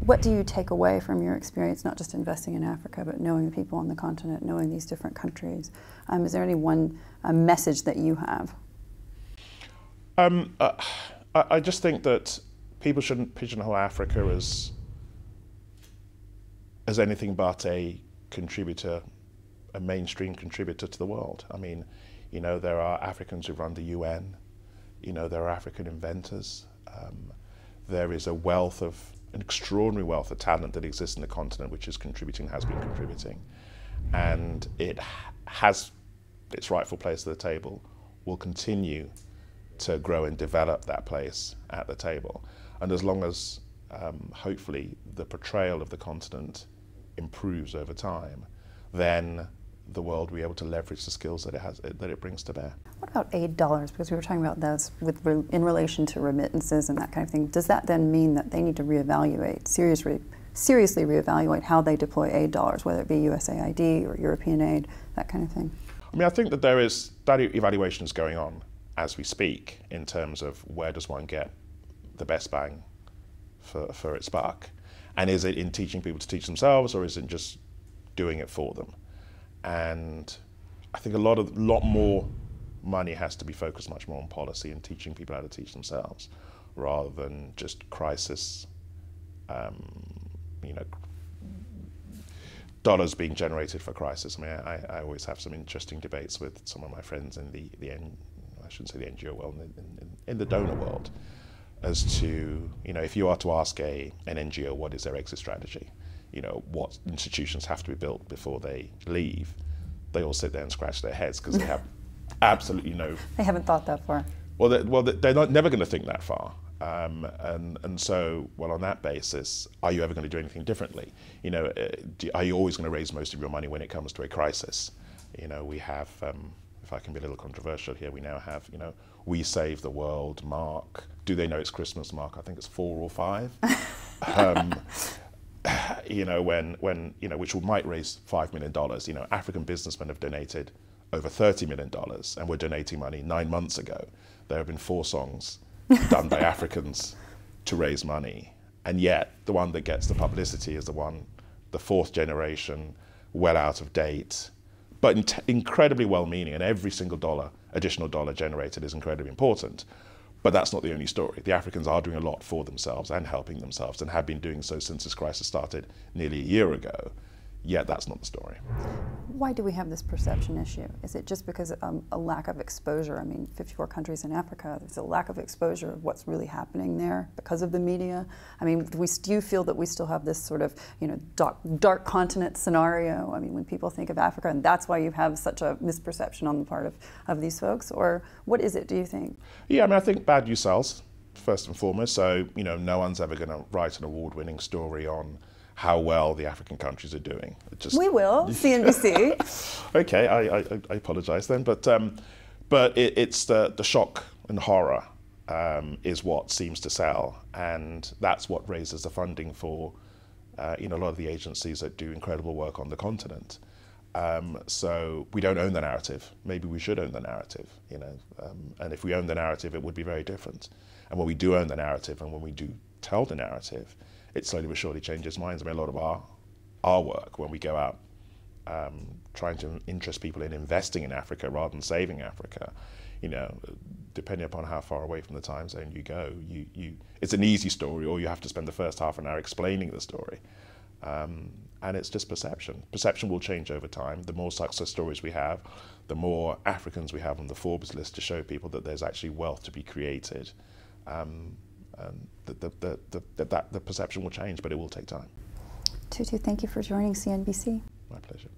What do you take away from your experience, not just investing in Africa, but knowing the people on the continent, knowing these different countries? Is there any one message that you have? I just think that people shouldn't pigeonhole Africa as anything but a contributor, a mainstream contributor to the world. I mean, you know, there are Africans who run the UN, you know, there are African inventors. There is an extraordinary wealth of talent that exists in the continent, which is contributing, has been contributing. And it has its rightful place at the table, will continue to grow and develop that place at the table. And as long as, hopefully, the portrayal of the continent improves over time, then the world will be able to leverage the skills that it brings to bear. What about aid dollars? Because we were talking about those in relation to remittances and that kind of thing. Does that then mean that they need to reevaluate, seriously reevaluate how they deploy aid dollars, whether it be USAID or European aid, that kind of thing? I mean, I think that that evaluation is going on as we speak in terms of where does one get the best bang for its buck. And is it in teaching people to teach themselves, or is it just doing it for them? And I think a lot more money has to be focused much more on policy and teaching people how to teach themselves, rather than just crisis, you know, dollars being generated for crisis. I mean, I always have some interesting debates with some of my friends in I shouldn't say the NGO world, in the donor world, as to, you know, if you are to ask an NGO what is their exit strategy, you know, what institutions have to be built before they leave, they all sit there and scratch their heads because they have absolutely no... They haven't thought that far. Well, they're never going to think that far. And so, well, on that basis, are you ever going to do anything differently? You know, are you always going to raise most of your money when it comes to a crisis? You know, we have, if I can be a little controversial here, we now have, you know, We Save the World, Mark. Do they know it's Christmas, Mark? I think it's 4 or 5. You know, when you know, which might raise $5 million. You know, African businessmen have donated over $30 million, and we're donating money 9 months ago. There have been 4 songs done by Africans to raise money, and yet the one that gets the publicity is the 4th generation, well out of date, but incredibly well-meaning, and every single additional dollar generated is incredibly important. But that's not the only story. The Africans are doing a lot for themselves and helping themselves, and have been doing so since this crisis started nearly a year ago. Yet that's not the story. Why do we have this perception issue? Is it just because of a lack of exposure? I mean, 54 countries in Africa, there's a lack of exposure of what's really happening there because of the media. I mean, do you feel that we still have this sort of, you know, dark continent scenario? I mean, when people think of Africa, and that's why you have such a misperception on the part of these folks? Or what is it, do you think? Yeah, I mean, I think bad news sells, first and foremost. So, you know, no one's ever going to write an award-winning story on how well the African countries are doing. We will, CNBC. Okay, I apologise then, but it's the shock and horror is what seems to sell, and that's what raises the funding for you know, a lot of the agencies that do incredible work on the continent. So we don't own the narrative. Maybe we should own the narrative, you know, and if we own the narrative, it would be very different. And when we do own the narrative, and when we do tell the narrative, it slowly but surely changes minds. I mean, a lot of our work, when we go out trying to interest people in investing in Africa rather than saving Africa, you know, depending upon how far away from the time zone you go, it's an easy story, or you have to spend the first half an hour explaining the story. And it's just perception. Perception will change over time. The more success stories we have, the more Africans we have on the Forbes list to show people that there's actually wealth to be created. The perception will change, but it will take time. Tutu, thank you for joining CNBC. My pleasure.